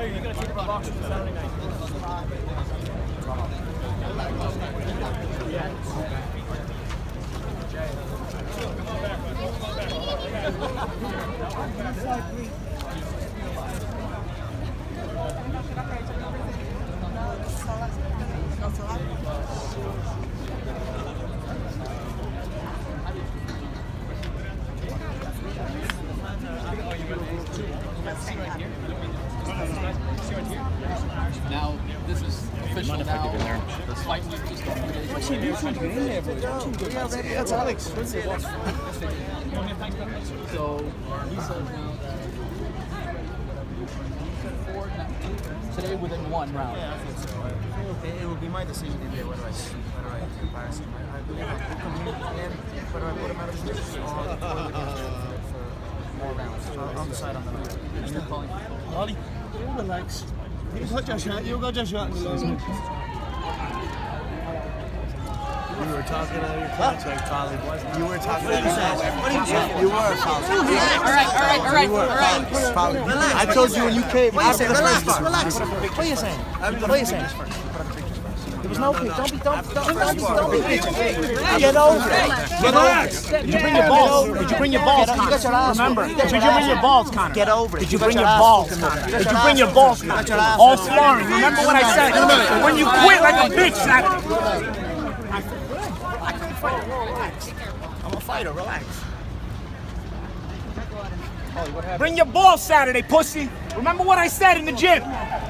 you're going to take the boxing Saturday night. Now, this is official now. The fight week just That's Alex. So, he says now that today within one round. Yeah, I think so. It will be my decision in there whether I pass him. I believe I put him in, and whether I put him out of position or for more rounds. I'll decide on the night. Paulie, you relax. You got your shot. You got your shot in the last one. You were talking about your contract, Paulie, wasn't you? You were talking about your contract. What did you say? You were, Paulie. All right. Relax. I told you when you came. What are you saying? Relax. What are you saying? What are you saying? There was no pick. Don't be bitches. Get over it. Relax. Did you bring your balls? Did you bring your balls, Connor? Remember? Did you bring your balls, Connor? Get over it. Did you bring your balls, Connor? Did you bring your balls, Connor? All sparring. Remember what I said? When you quit like a bitch, Saturday. I'm a fighter. Relax. Bring your balls Saturday, pussy. Remember what I said in the gym.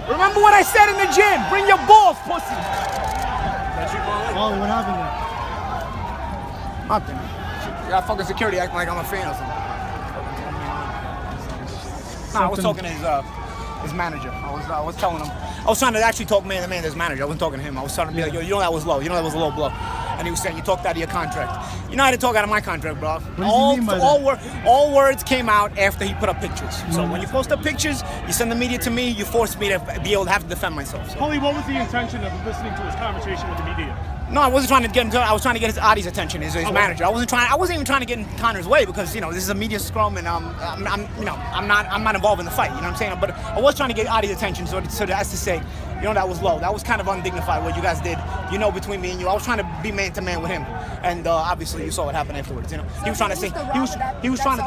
Remember what I said in the gym. Bring your balls, pussy. Paulie, what happened there? Nothing. You got fucking security acting like I'm a fan or something. Nah, I was talking to his manager. I was telling him. I was trying to actually talk man to man to his manager. I wasn't talking to him. I was trying to be like, yo, you know that was low. You know that was a low blow. And he was saying, you talked out of your contract. You know I didn't talk out of my contract, bro. All words came out after he put up pictures. So when you post up pictures, you send the media to me, you force me to be able to have to defend myself. So. Paulie, what was the intention of listening to his conversation with the media? No, I wasn't trying to get him. I was trying to get his Adi's attention, his manager. I wasn't even trying to get in Connor's way because this is a media scrum and I'm not involved in the fight. You know what I'm saying? But I was trying to get Adi's attention, so as to say, that was low. That was kind of undignified what you guys did. Between me and you, I was trying to be man to man with him, and obviously you saw what happened afterwards. He was trying to say he was trying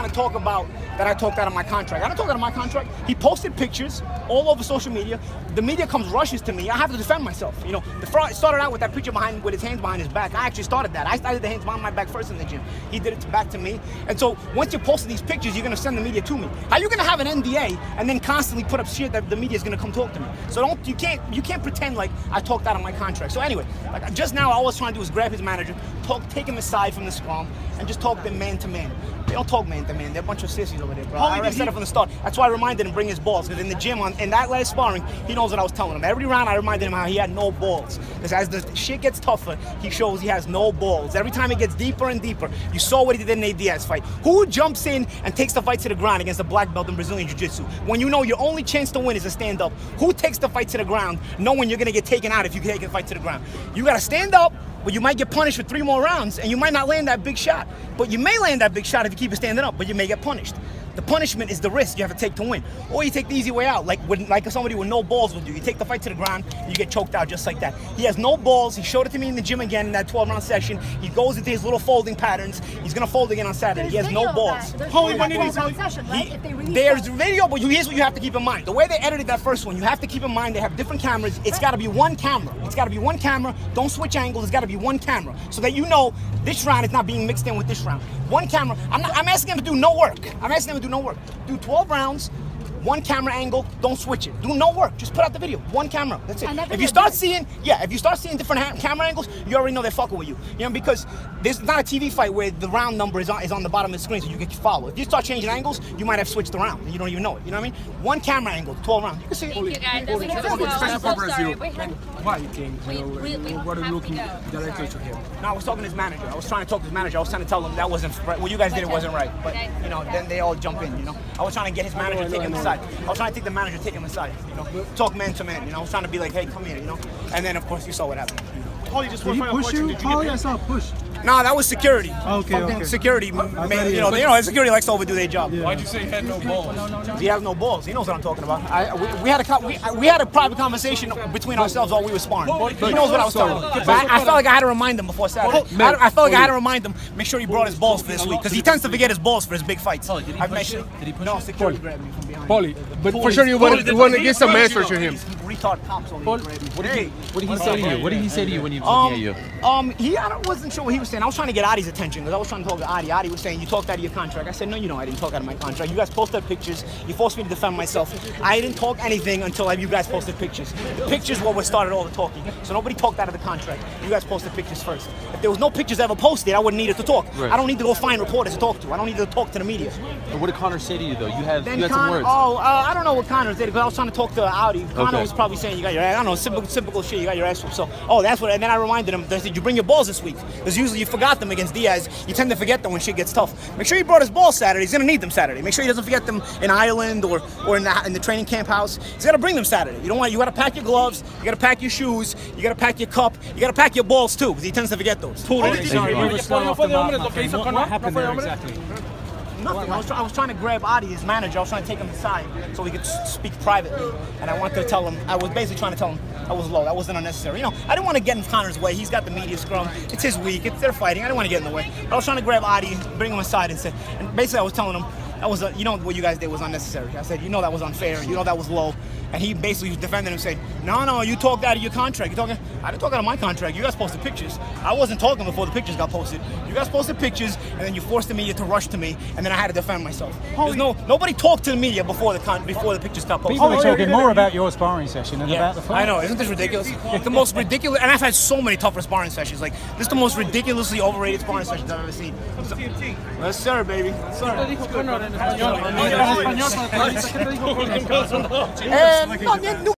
to talk about that I talked out of my contract. I didn't talk out of my contract. He posted pictures all over social media. The media rushes to me. I have to defend myself. The fraud started out with that picture with his hands behind his back. I actually started that. I started the hands behind my back first in the gym. He did it back to me. And so once you're posting these pictures, you're gonna send the media to me. How are you gonna have an NDA and then constantly put up shit that the media is gonna come talk to me? So you can't pretend like I talked out of my contract. So anyway, like just now, all I was trying to do was grab his manager, take him aside from the scrum, and just talk them man to man. They don't talk man to man. They're a bunch of sissies over there, bro. I already said it from the start. That's why I reminded him bring his balls. Because in the gym, in that last sparring, he knows what I was telling him. Every round, I reminded him how he had no balls. Because as the shit gets tougher, he shows he has no balls. Every time it gets deeper and deeper, you saw what he did in the Diaz fight. Who jumps in and takes the fight to the ground against a black belt in Brazilian Jiu-Jitsu? When you know your only chance to win is to stand up. Who takes the fight to the ground knowing you're going to get taken out if you take the fight to the ground? You got to stand up. But you might get punished for 3 more rounds, and you might not land that big shot. But you may land that big shot if you keep it standing up, but you may get punished. The punishment is the risk you have to take to win. Or you take the easy way out, like somebody with no balls would do. You take the fight to the ground, and you get choked out just like that. He has no balls. He showed it to me in the gym again in that 12-round session. He goes into his little folding patterns. He's going to fold again on Saturday. He has no balls. There's video, but here's what you have to keep in mind. The way they edited that first one, you have to keep in mind they have different cameras. It's got to be one camera. Don't switch angles. It's got to be one camera so that this round is not being mixed in with this round. One camera. I'm asking him to do no work. Do 12 rounds, one camera angle, don't switch it. Do no work, just put out the video, one camera, that's it. If you start seeing different camera angles, you already know they're fucking with you. Because there's not a TV fight where the round number is on the bottom of the screen so you can follow. If you start changing angles, you might have switched the round and you don't even know it. You know what I mean? One camera angle, 12 rounds. You can see it. Thank you guys. Why you think? What are you looking directly to him? No, I was talking to his manager. I was trying to talk to his manager. I was trying to tell him that wasn't right. What you guys did, it wasn't right. But then they all jump in. I was trying to get his manager to take him aside. I was trying to take the manager to take him aside. Talk man to man. I was trying to be like, hey, come here. And then of course you saw what happened. Paulie, just one final question. Paulie, I saw a push. Nah, that was security. Okay, Fucking okay. security. Security likes to overdo their job. Why'd you say he had no balls? He has no balls. He knows what I'm talking about. We had a private conversation between ourselves while we were sparring. He knows what I was talking about. I felt like I had to remind him before Saturday. I felt like I had to remind him, make sure he brought his balls for this week, because he tends to forget his balls for his big fights. Did he push it? Did he push No, it? security grabbed me from behind. Paulie, but for sure you want to get some answers to him. Retard cops only grabbed me. What did he say to you? What did he say to you when he was looking at you? I wasn't sure what he was saying. I was trying to get Adi's attention because I was trying to talk to Adi. Adi was saying, you talked out of your contract. I said, no, I didn't talk out of my contract. You guys posted pictures. You forced me to defend myself. I didn't talk anything until you guys posted pictures. The pictures were what started all the talking. So nobody talked out of the contract. You guys posted pictures first. If there was no pictures ever posted, I wouldn't need it to talk. Right. I don't need to go find reporters to talk to. I don't need to talk to the media. What did Connor say to you though? You had some Connor, words. I don't know what Connor did because I was trying to talk to Audi. Connor Okay. was probably saying you got your, I don't know, typical shit. You got your ass whooped. So, that's what. And then I reminded him. I said, you bring your balls this week because usually you forgot them against Diaz. You tend to forget them when shit gets tough. Make sure he brought his balls Saturday. He's gonna need them Saturday. Make sure he doesn't forget them in Ireland or in the training camp house. He's gotta bring them Saturday. You gotta pack your gloves. You gotta pack your shoes. You gotta pack your cup. You gotta pack your balls too because he tends to forget those. What happened there exactly? Nothing. I was trying to grab Adi, his manager. I was trying to take him aside so we could speak privately. And I wanted to tell him, I was basically trying to tell him I was low. That wasn't unnecessary. I didn't want to get in Connor's way. He's got the media scrum. It's his week. They're fighting. I didn't want to get in the way. But I was trying to grab Adi, bring him aside and basically I was telling him, that was what you guys did was unnecessary. I said, that was unfair. That was low. And he basically was defending him, saying, no, you talked out of your contract. I didn't talk out of my contract. You guys posted pictures. I wasn't talking before the pictures got posted. You guys posted pictures, and then you forced the media to rush to me, and then I had to defend myself. Nobody talked to the media before the pictures got posted. People are talking more about your sparring session than about the fight. I know, isn't this ridiculous? It's the most ridiculous, and I've had so many tougher sparring sessions. Like, this is the most ridiculously overrated sparring sessions I've ever seen. Yes, sir, baby. Sir.